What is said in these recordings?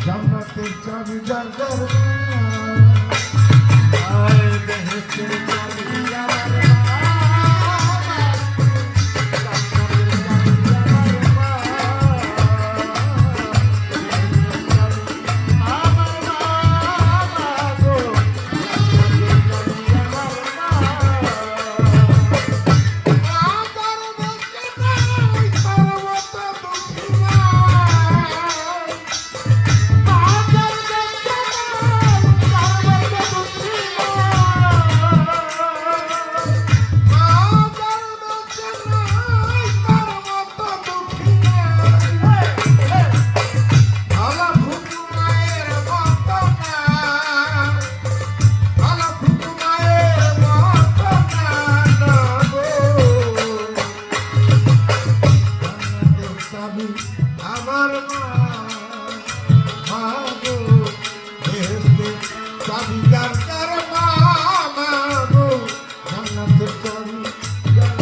জান্নাতের চাবি যার দরবার বেহেশতের চাবি আমার আমার মা গো বেহেশতের চাবি যার দরবার মা গো জান্নাতের চাবি যার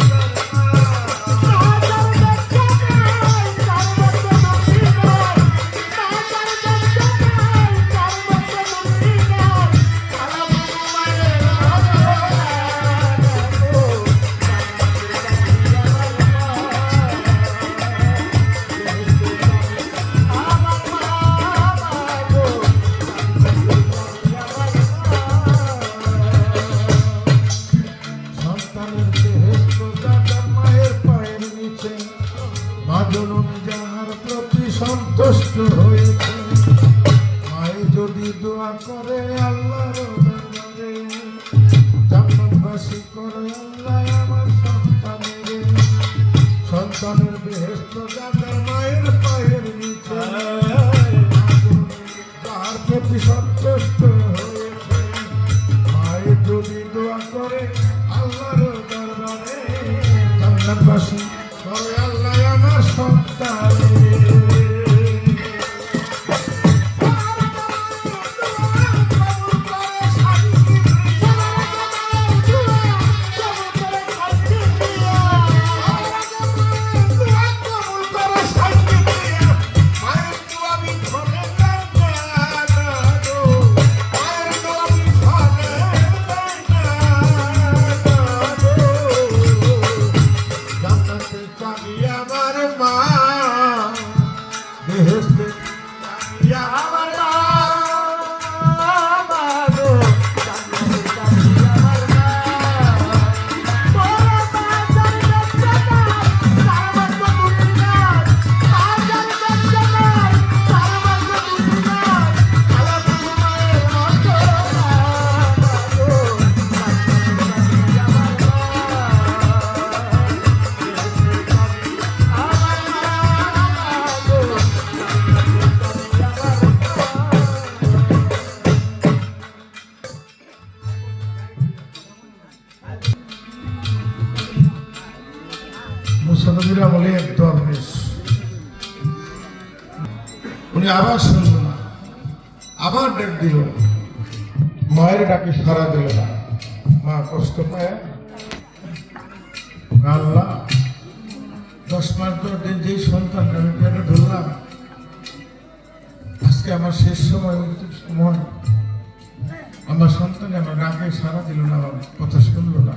যাহার প্রতি সন্তুষ্ট হয়েছে মায়ে যদি দোয়া করে আল্লাহর দরবারে জান্নাতবাসী করে আল্লাহ আমার সন্তানের বেহেশত যাদের মায়ের পায়ের নিচে যাহার প্রতি সন্তুষ্ট হয়েছে মায়ে যদি দোয়া করে আল্লাহর দরবারে জান্নাতবাসী করে আল্লাহ আমার সন্তান আমার মা বেহেশতের চাবি আমার মা গো জান্নাতের চাবি আমার মা তোরা বাজার জান্নাত সারবত দুনিয়াত বাজার জান্নাত সারবত দুনিয়াত আলা তোমার মতো মা গো জান্নাতের চাবি আমার মা মুসানবিরা বলে এক দরবেশ উনি আবার শুনল না আবার ডাক দিল মায়ের ডাকে সাড়া দিল না মা কষ্ট পায় আল্লাহ 10 মাস 10 দিন যেই সন্তান আমি পেটে ধরলাম আজকে আমার শেষ সময় অন্তিম সময় আমার সন্তান আমার ডাকে সাড়া দিল না আমার কথা শুনল না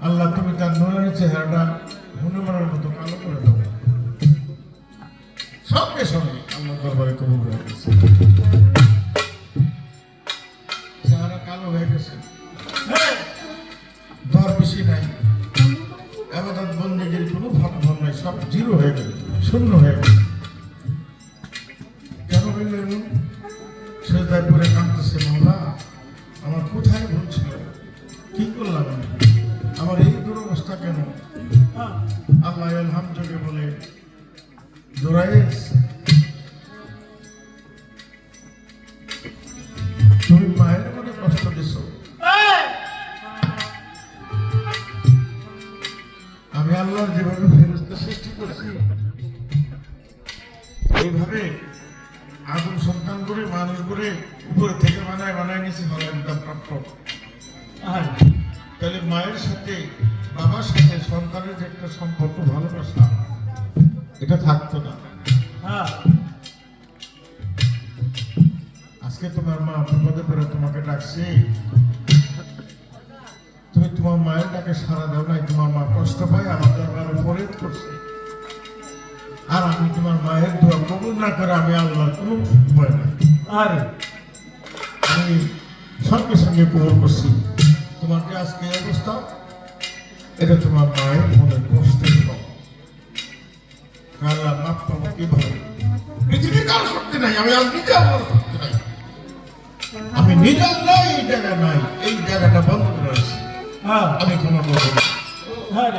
আল্লাহ তুমি তার নূরের চেহারাটা হনুমানের মতো কালো করে দাও সঙ্গে সঙ্গে আল্লাহ দরবারে কবুল হয়ে গেছে চেহারা কালো হয়ে গেছে দর বেশি নাই আবাদত বন্দেগীর কোনো ভাব নাই সব জিরো হয়ে গেল শূন্য হয়ে গেল কেন হইল এমন সেজদায় পরে কাঁদতেছে মাওলা আমার কোথায় ভুল ছিল কি করলাম আমি আমার এই দুরবস্থা কেন আল্লাহ আলহামদুকে বলে দোরাইস তুমি মায়ের মনে কষ্ট দিছ আমি আল্লাহর যেভাবে ফেরেশতা সৃষ্টি করেছি এইভাবে আদম সন্তান করে মানুষ করে উপরে থেকে বানায় নিয়েছি ভালো একদম প্রাপ্য তাহলে মায়ের সাথে বাবার সাথে সন্তানের যে একটা সম্পর্ক ভালোবাসা এটা থাকতো না। হ্যাঁ আজকে তোমার মা বিপদে পড়ে তোমাকে ডাকছে, তুমি তোমার মায়ের ডাকে সাড়া দাও নাই, তোমার মা কষ্ট পায় আমার দরবারে ফরিয়াদ করছে, আর আমি তোমার মায়ের দোয়া কবুল না করে আমি আল্লাহর কোনো উপায় নাই, আর আমি সঙ্গে সঙ্গে কবুল করছি। তোমার যে আজকে এই অবস্থা এটা তোমার মায়ের মনের কষ্টের ফল। আল্লাহ মাপ পাবো কিভাবে? পৃথিবীর কারো শক্তি নাই, আমি আর নিজে আমার শক্তি নাই, আমি নিজে আল্লাহ এই জায়গা নাই, এই জায়গাটা বন্ধ করে আসছি, হ্যাঁ আমি ক্ষমা করবো না। হ্যাঁ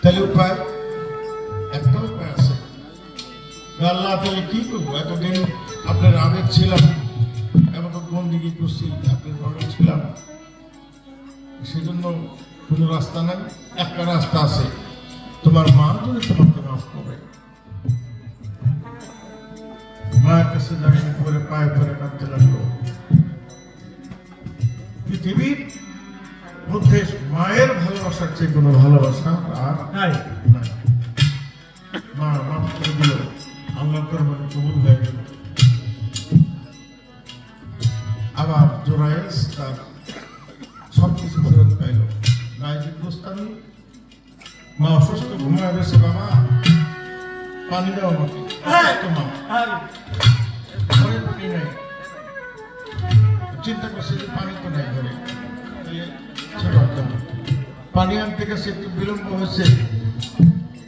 তাহলে উপায় একটা উপায় আছে। আল্লাহ তাহলে কি করবো? এতদিন আপনার আবেগ ছিলাম, এমন বন্দিগি করছি, আপনার ঘরে ছিলাম, সেজন্য কোনো রাস্তা নাই। একটা রাস্তা আছে, তোমার মা যদি তোমাকে মাফ করে, মায়ের কাছে দাঁড়িয়ে পরে পায়ে পরে কাঁদতে লাগলো। পৃথিবীর মধ্যে মায়ের ভালোবাসার চেয়ে কোনো ভালোবাসা আর নাই নাই। মা মাফ করে দিল, আল্লাহ দরবারে কবুল হয়ে গেল। আবার জোরায়েস তার সবকিছু ফেরত পাইল। গায়ের গোস্তানি মা অসুস্থ, ঘুমায় গেছে, বাবা পানি দাও আমাকে। তো মা ঘরে পানি নাই, চিন্তা করছে যে পানি তো নাই ঘরে, পানি আনতে গেছে, একটু বিলম্ব হয়েছে।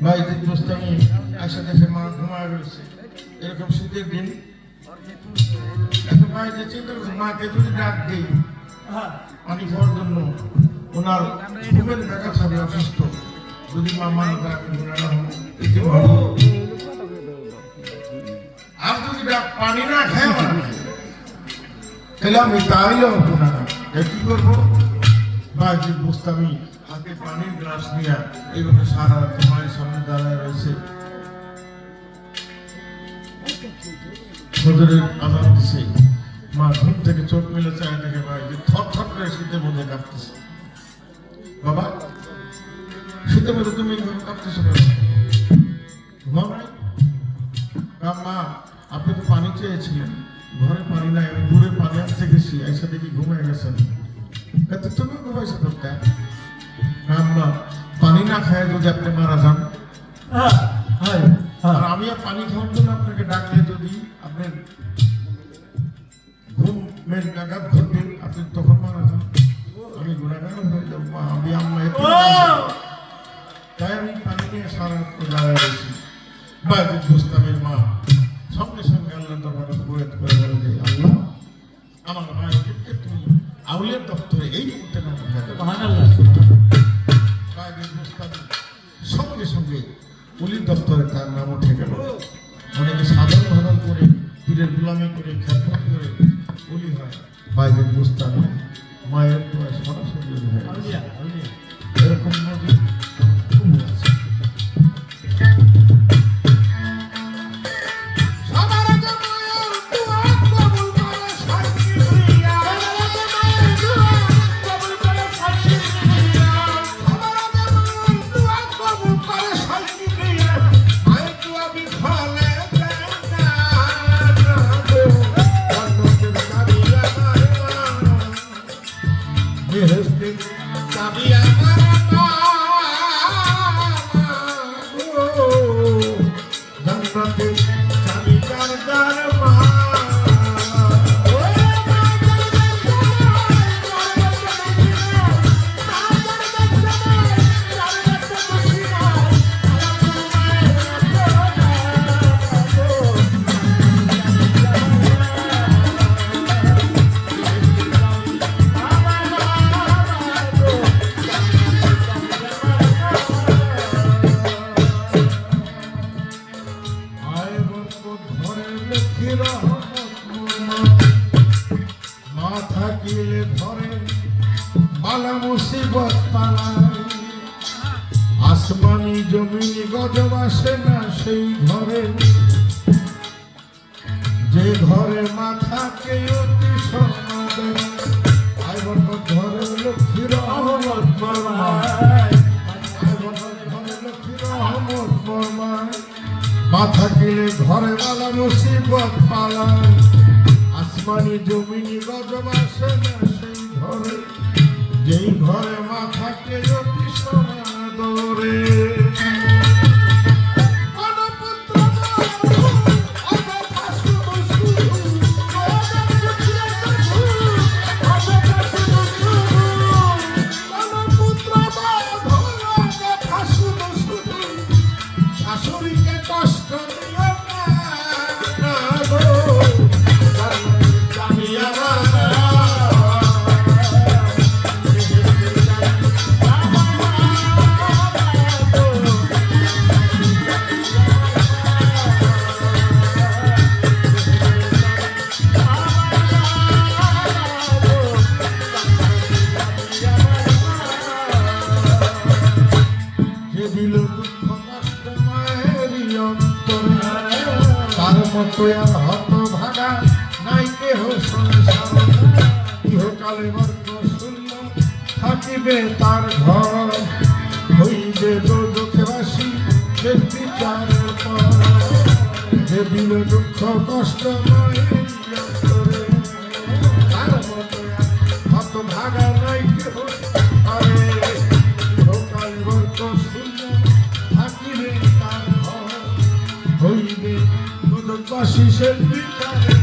গায়ের গোস্তানি আসে দেখে মা ঘুমায় রয়েছে। এরকম শীতের দিন এখন মায়ের যে চিন্তা করছে, মাকে যদি ডাক দিই পানি খাওয়ার জন্য, ওনার ঘুমের দেখা ছাড়ে অসুস্থ, যদি মা মানি আর যদি পানি না খায় তাহলে আমি তাইলে হতো না। কি করবো? বাড়ির বুঝতামি হাতে পানির গ্লাস নিয়ে এইভাবে সারা রাত মায়ের সামনে দাঁড়ায় রয়েছে। ফজরের আজান দিছে, মা ঘুম থেকে চোখ মেলে চায় দেখে ভাই যে থর থর করে শীতের মধ্যে কাঁপতেছে। বাবা শীতের মধ্যে তুমি কাঁপতেছো কেন? ঘুমাও নাই? মা আপনি তো পানি চেয়েছিলেন, ঘরে পানি নাই, আমি দূরে পানি আনতে গেছি, এসে দেখি ঘুমিয়ে গেছেন। তুমি ঘুমাইছো করতে? মা পানি না খায় যদি আপনি মারা যান, আর আমি আর পানি খাওয়ার জন্য আপনাকে ডাকলে যদি আপনার ঘুমের ব্যাঘাত ঘটবে, আপনি তখন মারা যান, আমি গুণাগার হয়ে যাবো। মা আমি আম্মা তাই আমি পানি নিয়ে সারা দাঁড়ায় রয়েছি। বাইরে বুঝতামের মা সঙ্গে সঙ্গে আল্লাহ দরবারে ফরিয়াদ করে বলে যে আল্লাহ আমার মায়েরকে তুমি আউলের দপ্তরে এই মুহূর্তে না বাইরে বুঝতামের সঙ্গে সঙ্গে পুলিশ দপ্তরে তার নাম উঠে গেল। অনেকে সাধারণ ধারণ করে পীরের গোলামি করে খ্যাতমত করে বলি হয়, বাইরে বুঝতাম মায়ের দোয়ায় সরাসরি হয়ে এরকম নদী খুব আছে। আসমানি জমিন গজব আসে না সেই ঘরে, যে ঘরে মাথাকে অতি সমাদর। ঘরের লক্ষ্মীর রহমত রহমত বর্মায় মাথা গেলে ঘরে বালা মুসিবত পালায় আসমানি জমিনি গজব আসে না সেই ঘরে যেই ঘরে মাথা কেউ কৃষ্ণ দরে শাশুড়িকে কষ্ট দিও না গো আমি যে দিল দুঃখ কষ্ট মায়েরই অন্তরে তার মতো আর হত ভাগা নাই কেহ সংসার ইহকালে বর্গ শূন্য থাকিবে তার ঘর হইবে দুঃখবাসী সে বিচারের পর যে দিল দুঃখ কষ্ট মায়েরই অন্তরে তার মতো আর হত ভাগা নাই কেহ আরে ইহকালে বর্গ শূন্য থাকিবে তার ঘর হইবে দুঃখবাসী সে বিচারের